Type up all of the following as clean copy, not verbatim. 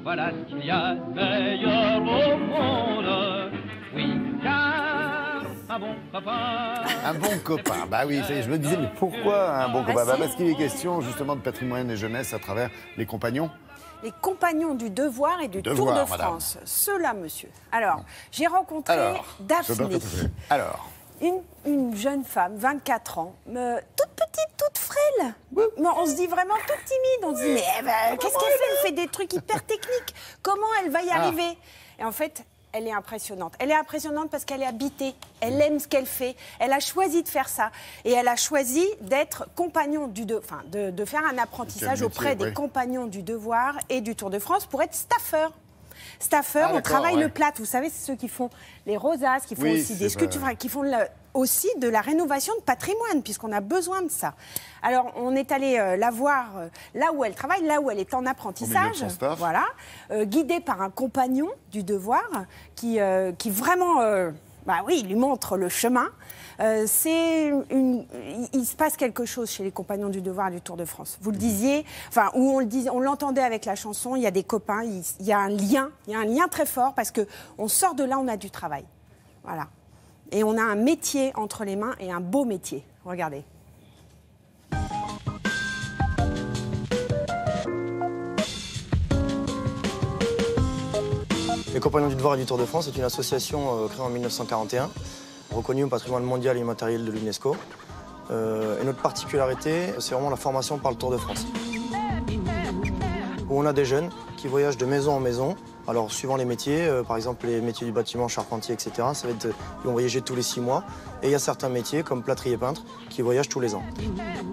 voilà ce qu'il y a de meilleur au monde. Oui, car un bon copain. Un bon copain, bah oui, je me disais, mais pourquoi un bon copain? Parce qu'il est question justement de patrimoine et jeunesse à travers les compagnons. Les compagnons du devoir et du Tour de France. Ceux-là, monsieur. Alors, j'ai rencontré Daphné. Alors une jeune femme, 24 ans, toute petite, toute frêle. Mais on se dit vraiment toute timide. On se dit, mais qu'est-ce qu'elle fait? Elle fait des trucs hyper techniques. Comment elle va y arriver? Et en fait, elle est impressionnante. Elle est impressionnante parce qu'elle est habitée. Elle aime ce qu'elle fait. Elle a choisi de faire ça. Et elle a choisi d'être compagnon de faire un apprentissage auprès des compagnons du devoir et du Tour de France pour être staffeur. Staffeur, on travaille le plâtre. Vous savez, c'est ceux qui font les rosaces, qui font aussi des sculptures, qui font aussi de la rénovation de patrimoine, puisqu'on a besoin de ça. Alors, on est allé la voir là où elle travaille, là où elle est en apprentissage, voilà, guidée par un compagnon du devoir qui vraiment, lui montre le chemin. Il se passe quelque chose chez les compagnons du devoir du Tour de France. Vous le disiez, on l'entendait avec la chanson, il y a des copains, il y a un lien très fort parce qu'on sort de là, on a du travail. Voilà. Et on a un métier entre les mains et un beau métier. Regardez. Les compagnons du devoir et du Tour de France est une association créée en 1941. Reconnue au patrimoine mondial et immatériel de l'UNESCO. Et notre particularité, c'est vraiment la formation par le Tour de France. Où on a des jeunes qui voyagent de maison en maison. Alors, suivant les métiers, par exemple les métiers du bâtiment, charpentier, etc., ça va être, ils vont voyager tous les 6 mois. Et il y a certains métiers, comme plâtrier peintre, qui voyagent tous les ans.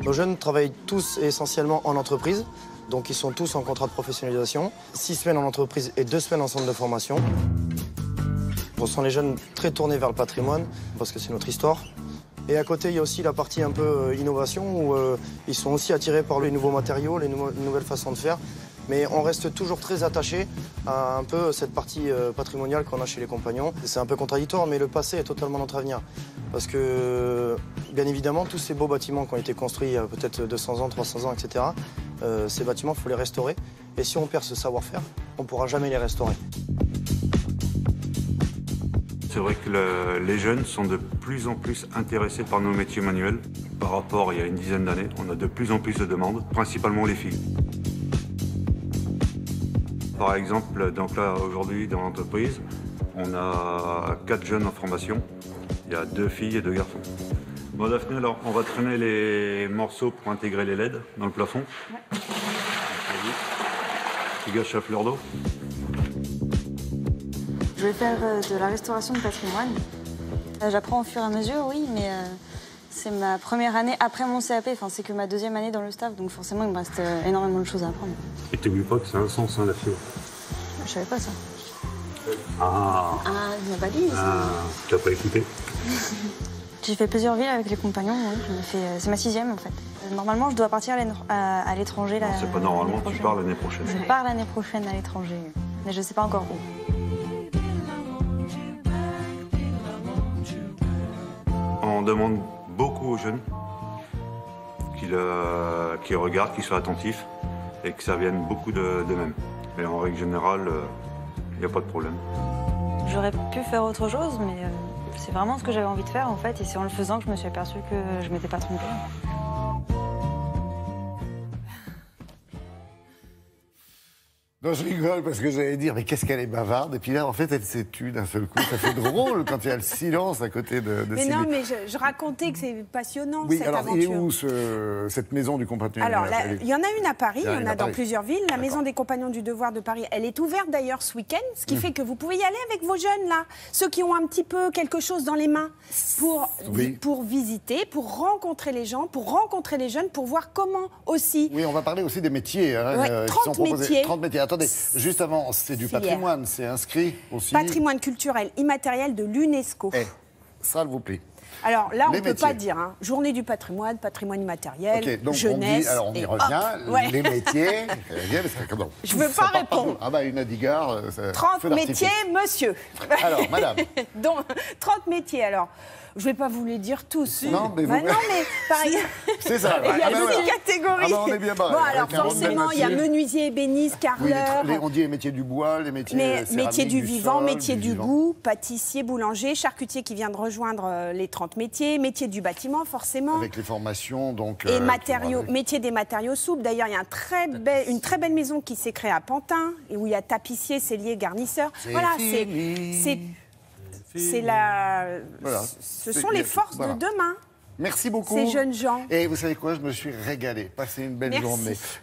Nos jeunes travaillent tous essentiellement en entreprise. Donc, ils sont tous en contrat de professionnalisation. 6 semaines en entreprise et 2 semaines en centre de formation. Ce sont les jeunes très tournés vers le patrimoine, parce que c'est notre histoire. Et à côté, il y a aussi la partie un peu innovation, où ils sont aussi attirés par les nouveaux matériaux, les nouvelles façons de faire. Mais on reste toujours très attaché à un peu cette partie patrimoniale qu'on a chez les compagnons. C'est un peu contradictoire, mais le passé est totalement notre avenir. Parce que, bien évidemment, tous ces beaux bâtiments qui ont été construits il y a peut-être 200 ans, 300 ans, etc., ces bâtiments, il faut les restaurer. Et si on perd ce savoir-faire, on ne pourra jamais les restaurer. C'est vrai que les jeunes sont de plus en plus intéressés par nos métiers manuels. Par rapport à il y a une dizaine d'années, on a de plus en plus de demandes, principalement les filles. Par exemple, donc là, aujourd'hui, dans l'entreprise, on a 4 jeunes en formation. Il y a 2 filles et 2 garçons. Bon, Daphné, alors, on va traîner les morceaux pour intégrer les LED dans le plafond. Ouais. Tu gâches la fleur d'eau. Je vais faire de la restauration de patrimoine. J'apprends au fur et à mesure, oui, mais c'est ma première année après mon CAP. Enfin, c'est que ma 2e année dans le staff, donc forcément, il me reste énormément de choses à apprendre. Et t'oublies pas que c'est un sens, hein, la fibre. Je savais pas ça. Ah, il m'a pas dit. Tu n'as pas écouté. J'ai fait plusieurs villes avec les compagnons, oui. C'est ma 6e, en fait. Normalement, je dois partir à l'étranger. C'est pas normalement, tu pars l'année prochaine. Je pars l'année prochaine à l'étranger, mais je sais pas encore où. On demande beaucoup aux jeunes qui regardent, qui soient attentifs et que ça vienne beaucoup d'eux-mêmes. Mais en règle générale, il n'y a pas de problème. J'aurais pu faire autre chose, mais c'est vraiment ce que j'avais envie de faire en fait. Et c'est en le faisant que je me suis aperçue que je ne m'étais pas trompée. Non, je rigole parce que j'allais dire, mais qu'est-ce qu'elle est bavarde. Et puis là, en fait, elle s'est tue d'un seul coup. Ça fait drôle quand il y a le silence à côté de Mais non, mais je racontais que c'est passionnant, oui, cette alors, aventure. il est où cette maison du compagnon? Alors, il y en a une à Paris, il y en a dans Paris. plusieurs villes. La maison des compagnons du devoir de Paris, elle est ouverte d'ailleurs ce week-end, ce qui fait que vous pouvez y aller avec vos jeunes, là. Ceux qui ont un petit peu quelque chose dans les mains pour visiter, pour rencontrer les gens, pour rencontrer les jeunes, pour voir comment aussi... Oui, on va parler aussi des métiers. Hein, 30 métiers. 30 métiers. Attendez, juste avant, c'est du patrimoine, c'est inscrit aussi. Patrimoine culturel immatériel de l'UNESCO. Ça vous plaît. Alors là, on ne peut pas dire. Hein. Journée du patrimoine, patrimoine immatériel, donc jeunesse. On y revient, les métiers. Je ne veux pas répondre. Ah bah une Adigard. 30 métiers, monsieur. Alors, madame. Donc, 30 métiers, alors. Je vais pas vous les dire tous. Non, mais vous- non, mais par exemple, C'est ça. il y a Ah, ben six voilà. catégories. Ah ben, on est bien barré. Bon, alors Avec un monde de forcément, il y a métiers. menuisier, ébéniste, Oui, carreleur. on dit les métiers du bois, les métiers Métier céramiques, du vivant, sol, métier du vivant. goût, pâtissier, boulanger, charcutier qui vient de rejoindre les 30 métiers, métier du bâtiment forcément. Avec les formations, donc... Et qui matériaux, vont avec. métier des matériaux souples. D'ailleurs, il y a une très belle maison qui s'est créée à Pantin, et où il y a tapissier, sellier, garnisseur. Voilà, c'est la... Voilà. Ce sont les forces Voilà. de demain. Merci beaucoup. Ces jeunes gens. Et vous savez quoi, je me suis régalé. Passez une belle Merci. journée.